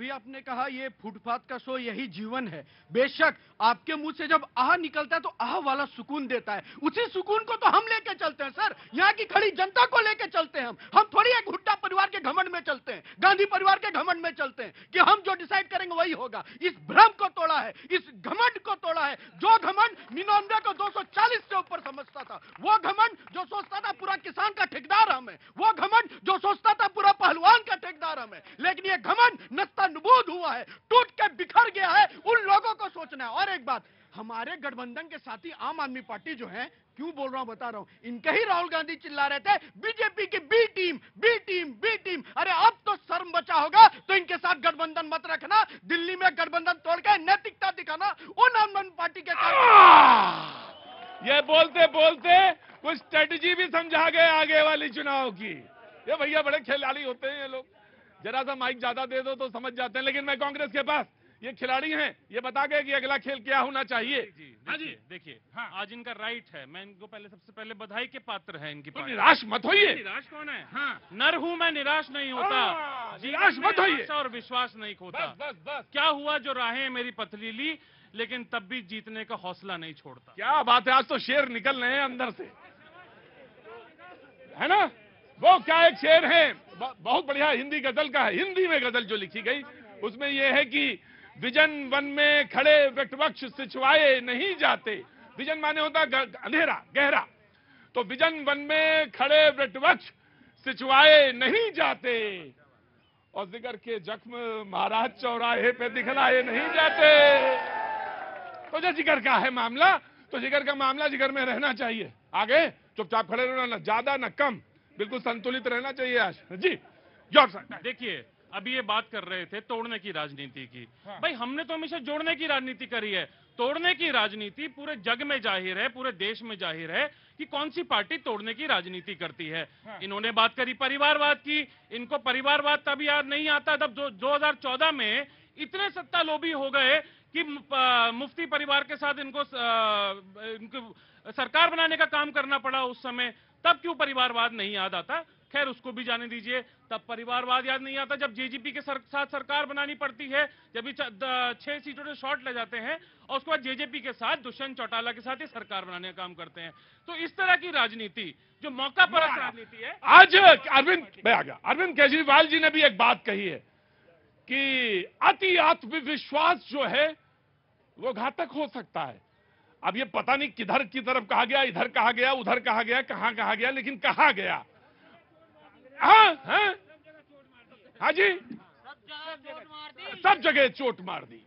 अभी आपने कहा ये फुटपाथ का शो यही जीवन है। बेशक आपके मुंह से जब आह निकलता है तो आह वाला सुकून देता है। उसी सुकून को तो हम लेके चलते हैं सर, यहाँ की खड़ी जनता को लेके चलते हैं हम थोड़ी एक हुड्डा परिवार के घमंड में चलते हैं, गांधी परिवार के घमंड में चलते हैं कि हम जो डिसाइड करेंगे वही होगा। इस भ्रम को तोड़ा है, इस घमंड को तोड़ा है। जो घमंड 99 को 240 से ऊपर समझता था, वो घमंड जो सोचता था पूरा किसान का ठेकेदार हम है, वो घमंड जो सोचता था पूरा पहलवान का ठेकेदार हम है। लेकिन ये घमंड नस्तानुबूद हुआ है, टूट के बिखर गया है। उन लोगों को सोचना है। और एक बात, हमारे गठबंधन के साथी आम आदमी पार्टी जो है, क्यों बोल रहा हूं बता रहा हूं, इनके ही राहुल गांधी चिल्ला रहे थे बीजेपी की B team B team B team. अरे अब तो शर्म बचा होगा तो इनके साथ गठबंधन मत रखना। दिल्ली में गठबंधन तोड़ के नैतिकता दिखाना उन आम आदमी पार्टी के ये बोलते बोलते कुछ स्ट्रेटेजी भी समझा गए आगे वाली चुनाव की। ये भैया बड़े खिलाड़ी होते हैं ये लोग, जरा सा माइक ज्यादा दे दो तो समझ जाते हैं। लेकिन मैं कांग्रेस के पास, ये खिलाड़ी हैं, ये बता गए कि अगला खेल क्या होना चाहिए। देखिए हाँ, आज इनका राइट है। मैं इनको सबसे पहले बधाई के पात्र है इनकी तो निराश मत होइए। निराश कौन है? हाँ, नर हूं मैं, निराश नहीं होता। निराश मत होइए और विश्वास नहीं खोता। बस क्या हुआ जो राहें मेरी पथरीली, लेकिन तब भी जीतने का हौसला नहीं छोड़ता। क्या बात है, आज तो शेर निकल रहे हैं अंदर से, है ना? वो क्या एक शेर है, बहुत बढ़िया हिंदी गजल का है। हिंदी में गजल जो लिखी गई उसमें यह है कि विजन वन में खड़े वृक्षवृक्ष सिचवाए नहीं जाते। विजन माने होता अंधेरा गहरा, तो विजन वन में खड़े वृक्षवृक्ष सिचवाए नहीं जाते और जिगर के जख्म महाराज चौराहे पे दिखलाए नहीं जाते। तो जो जिगर का है मामला, तो जिगर का मामला जिगर में रहना चाहिए। आगे चुपचाप खड़े रहना, न ज्यादा न कम, बिल्कुल संतुलित रहना चाहिए। आज जी देखिए, अभी ये बात कर रहे थे तोड़ने की राजनीति की। हाँ। भाई हमने तो हमेशा जोड़ने की राजनीति करी है। तोड़ने की राजनीति पूरे जग में जाहिर है, पूरे देश में जाहिर है कि कौन सी पार्टी तोड़ने की राजनीति करती है। हाँ। इन्होंने बात करी परिवारवाद की। इनको परिवारवाद तभी याद नहीं आता जब 2014 में इतने सत्ता लोभी हो गए कि मुफ्ती परिवार के साथ इनको सरकार बनाने का काम करना पड़ा उस समय। तब क्यों परिवारवाद नहीं याद आता? खैर उसको भी जाने दीजिए। तब परिवारवाद याद नहीं आता जब जेजेपी के साथ सरकार बनानी पड़ती है, जब 6 सीटों से शॉर्ट ले जाते हैं और उसके बाद जेजेपी के साथ दुष्यंत चौटाला के साथ ही सरकार बनाने का काम करते हैं। तो इस तरह की राजनीति जो मौका पर राजनीति है। आज अरविंद केजरीवाल जी ने भी एक बात कही है कि अति आत्मविश्वास जो है वो घातक हो सकता है। अब ये पता नहीं किधर की तरफ कहा गया, इधर कहा गया, उधर कहा गया, कहां कहा गया, लेकिन कहा गया। हाँ जी, सब जगह चोट मार दी।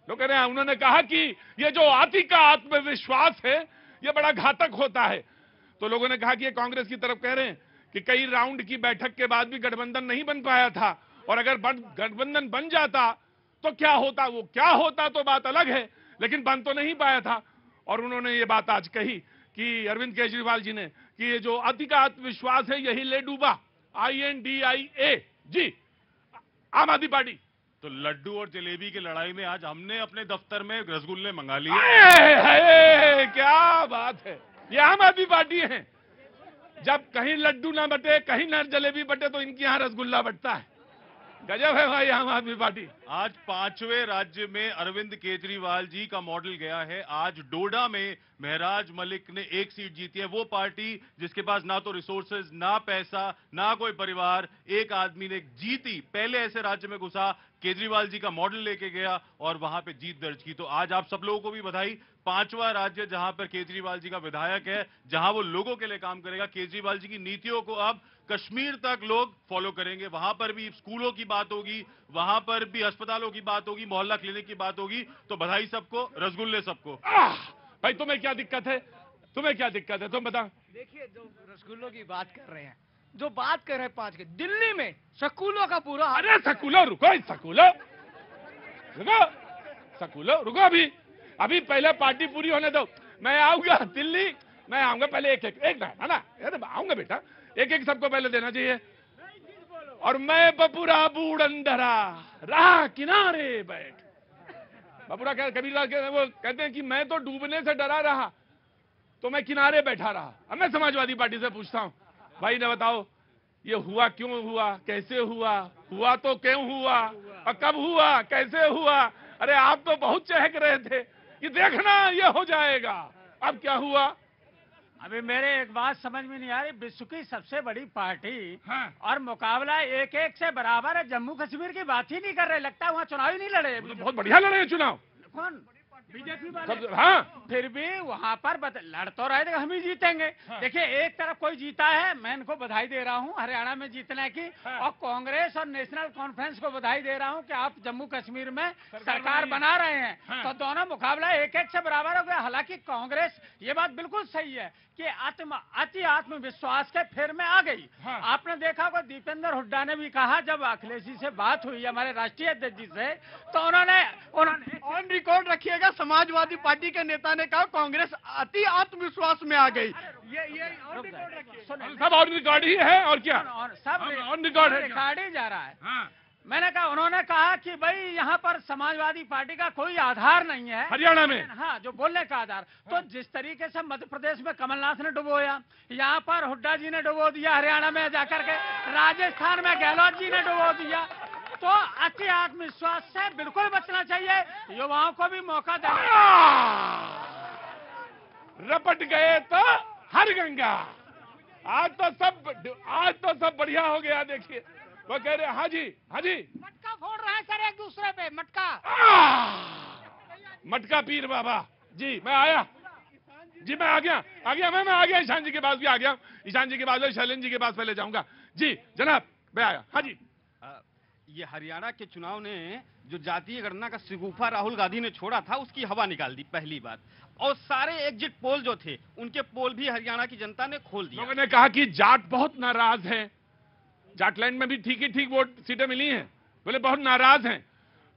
लोग कह रहे हैं, उन्होंने कहा कि ये जो अति का आत्मविश्वास है ये बड़ा घातक होता है। तो लोगों ने कहा कि ये कांग्रेस की तरफ कह रहे हैं कि कई राउंड की बैठक के बाद भी गठबंधन नहीं बन पाया था, और अगर गठबंधन बन जाता तो क्या होता। वो क्या होता तो बात अलग है, लेकिन बन तो नहीं पाया था। और उन्होंने ये बात आज कही कि अरविंद केजरीवाल जी ने कि ये जो अति का आत्मविश्वास है यही ले डूबा INDIA जी आम आदमी पार्टी। तो लड्डू और जलेबी की लड़ाई में आज हमने अपने दफ्तर में रसगुल्ले मंगा लिए। क्या बात है, ये आम आदमी पार्टी है। जब कहीं लड्डू ना बटे, कहीं ना जलेबी बटे, तो इनके यहां रसगुल्ला बटता है। गजब है भाई आम आदमी पार्टी। आज 5वें राज्य में अरविंद केजरीवाल जी का मॉडल गया है। आज डोडा में महराज मलिक ने 1 सीट जीती है। वो पार्टी जिसके पास ना तो रिसोर्सेज, ना पैसा, ना कोई परिवार, एक आदमी ने जीती। पहले ऐसे राज्य में घुसा, केजरीवाल जी का मॉडल लेके गया और वहां पे जीत दर्ज की। तो आज आप सब लोगों को भी बधाई। 5वां राज्य जहां पर केजरीवाल जी का विधायक है, जहां वो लोगों के लिए काम करेगा। केजरीवाल जी की नीतियों को अब कश्मीर तक लोग फॉलो करेंगे। वहां पर भी स्कूलों की बात होगी, वहां पर भी अस्पतालों की बात होगी, मोहल्ला क्लिनिक की बात होगी। तो बधाई सबको, रसगुल्ले सबको। भाई तुम्हें क्या दिक्कत है, तुम्हें क्या दिक्कत है, तुम बता। देखिए, जो रसगुल्लों की बात कर रहे हैं, जो बात कर रहे हैं 5 के, दिल्ली में स्कूलों का पूरा। अरे स्कूलों रुको, स्कूलों रुको, स्कूलों रुको, अभी पहले पार्टी पूरी होने दो। मैं आऊंगा दिल्ली, मैं आऊंगा पहले एक है ना, आऊंगा बेटा, एक सबको पहले देना चाहिए। और मैं बपुरा बूढ़ अंधरा राह किनारे बैठ। बपुरा कबीरदास वो कहते हैं कि मैं तो डूबने से डरा रहा तो मैं किनारे बैठा रहा। अब मैं समाजवादी पार्टी से पूछता हूं, भाई ने बताओ, ये हुआ क्यों हुआ, कैसे हुआ, हुआ तो क्यों हुआ और कब हुआ, कैसे हुआ। अरे आप तो बहुत चहक रहे थे कि देखना ये हो जाएगा, अब क्या हुआ। अभी मेरे एक बात समझ में नहीं आ रही, विश्व की सबसे बड़ी पार्टी हाँ। और मुकाबला एक एक से बराबर है, जम्मू कश्मीर की बात ही नहीं कर रहे, लगता है वहाँ चुनाव ही नहीं लड़े। तो बहुत बढ़िया लड़े हैं चुनाव। कौन? बीजेपी वाले। हाँ, फिर भी वहाँ पर लड़ तो रहे थे हम ही जीतेंगे। हाँ। देखिए एक तरफ कोई जीता है, मैं इनको बधाई दे रहा हूँ हरियाणा में जीतने की, हाँ। और कांग्रेस और नेशनल कॉन्फ्रेंस को बधाई दे रहा हूँ कि आप जम्मू कश्मीर में सरकार बनाई। बना रहे हैं। हाँ। तो दोनों मुकाबला एक एक से बराबर हो गया। हालांकि कांग्रेस, ये बात बिल्कुल सही है कि अति आत्मविश्वास के फेर में आ गई। हाँ। आपने देखा होगा दीपेंद्र हुड्डा ने भी कहा, जब अखिलेश जी से बात हुई हमारे राष्ट्रीय अध्यक्ष जी से, तो उन्होंने ऑन रिकॉर्ड रखिएगा, समाजवादी पार्टी के नेता ने कहा कांग्रेस अति आत्मविश्वास में आ गई। ये ऑन रिकॉर्ड रखिए। सब ऑन रिकॉर्ड ही है और क्या, सब ऑन रिकॉर्ड है, रिकॉर्ड ही जा रहा है। हाँ। मैंने कहा, उन्होंने कहा कि भाई यहाँ पर समाजवादी पार्टी का कोई आधार नहीं है हरियाणा में। हाँ, जो बोलने का आधार। तो जिस तरीके से मध्य प्रदेश में कमलनाथ ने डुबोया, यहाँ पर हुड्डा जी ने डुबो दिया, हरियाणा में जाकर के राजस्थान में गहलोत जी ने डुबो दिया, तो अति आत्मविश्वास से बिल्कुल बचना चाहिए, युवाओं को भी मौका देना। रपट गए तो हर गंगा। आज तो सब बढ़िया हो गया। देखिए वो कह रहे, हाँ जी, हाँ जी, मटका फोड़ रहे हैं सर एक दूसरे पे, मटका। मटका पीर बाबा जी, मैं आया जी, मैं आ गया मैं आ गया। ईशान जी के पास भी आ गया, ईशान जी के पास, शैलेंद्र जी के पास पहले जाऊंगा जी। जनाब मैं आया। हाँ जी। ये हरियाणा के चुनाव ने जो जातीय गणना का शगुफा राहुल गांधी ने छोड़ा था, उसकी हवा निकाल दी, पहली बात। और सारे एग्जिट पोल जो थे, उनके पोल भी हरियाणा की जनता ने खोल दिया। लोगों ने कहा कि जाट बहुत नाराज हैं, जाटलैंड में भी ठीक ही ठीक वोट सीटें मिली हैं, बोले बहुत नाराज हैं।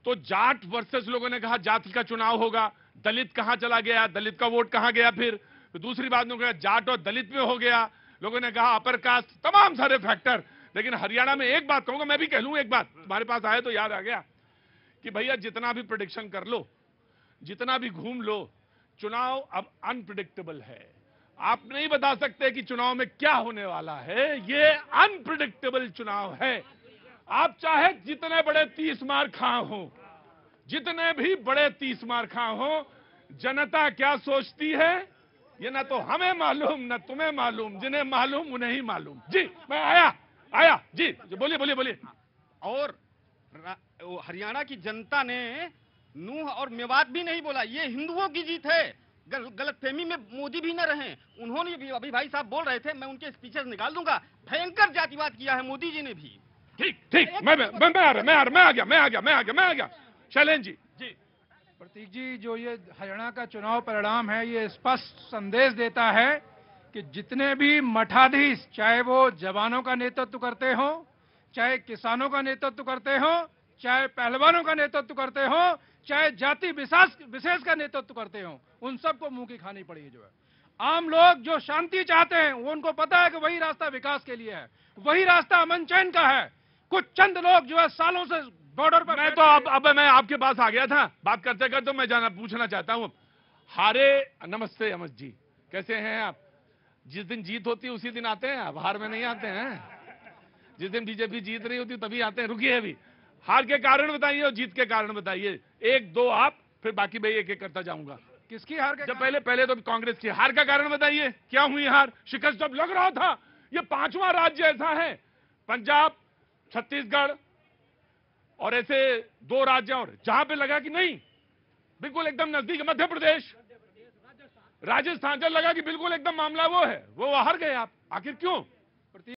तो जाट वर्सेस लोगों ने कहा जाति का चुनाव होगा, दलित कहां चला गया, दलित का वोट कहां गया। फिर तो दूसरी बात लोगों ने कहा जाट और दलित में हो गया, लोगों ने कहा अपर कास्ट, तमाम सारे फैक्टर। लेकिन हरियाणा में एक बात कहूंगा, मैं भी कह लूं एक बात, तुम्हारे पास आए तो याद आ गया कि भैया जितना भी प्रेडिक्शन कर लो, जितना भी घूम लो, चुनाव अब अनप्रिडिक्टेबल है। आप नहीं बता सकते कि चुनाव में क्या होने वाला है, ये अनप्रिडिक्टेबल चुनाव है। आप चाहे जितने बड़े 30 मार खा हो, जितने भी बड़े 30 मार खा हो, जनता क्या सोचती है ये ना तो हमें मालूम ना तुम्हें मालूम, जिन्हें मालूम उन्हें ही मालूम। जी मैं आया जी, बोलिए। और हरियाणा की जनता ने नूह और मेवात भी नहीं बोला, ये हिंदुओं की जीत है। गलतफहमी में मोदी भी न रहे, उन्होंने भी, अभी भाई साहब बोल रहे थे, मैं उनके स्पीचेस निकाल दूंगा, भयंकर जातिवाद किया है मोदी जी ने भी। ठीक, मैं आ गया। शैलेंद्र जी। प्रतीक जी, जो ये हरियाणा का चुनाव परिणाम है, ये स्पष्ट संदेश देता है कि जितने भी मठाधीश, चाहे वो जवानों का नेतृत्व करते हो, चाहे किसानों का नेतृत्व करते हो, चाहे पहलवानों का नेतृत्व करते हो, चाहे जाति विशेष का नेतृत्व करते हो, उन सबको मुंह की खानी पड़ी है। जो है आम लोग जो शांति चाहते हैं, वो उनको पता है कि वही रास्ता विकास के लिए है, वही रास्ता अमन चैन का है। कुछ चंद लोग जो है सालों से बॉर्डर पर, मैं तो अब मैं आपके पास आ गया था, बात करते करते मैं पूछना चाहता हूँ। नमस्ते अमर जी, कैसे हैं आप? जिस दिन जीत होती है उसी दिन आते हैं आप, हार में नहीं आते हैं। जिस दिन बीजेपी जीत रही होती तभी आते हैं। रुकिए, अभी हार के कारण बताइए और जीत के कारण बताइए, एक दो आप, फिर बाकी मैं एक एक करता जाऊंगा। किसकी हार के? जब पहले तो कांग्रेस की हार का कारण बताइए, क्या हुई हार? शिकस्त जब लग रहा था, ये 5वां राज्य ऐसा है, पंजाब, छत्तीसगढ़ और ऐसे 2 राज्य और, जहां पे लगा कि नहीं बिल्कुल एकदम नजदीक, मध्य प्रदेश, राजस्थान, जब लगा कि बिल्कुल एकदम मामला वो है, वो हार गए आप। आखिर क्यों?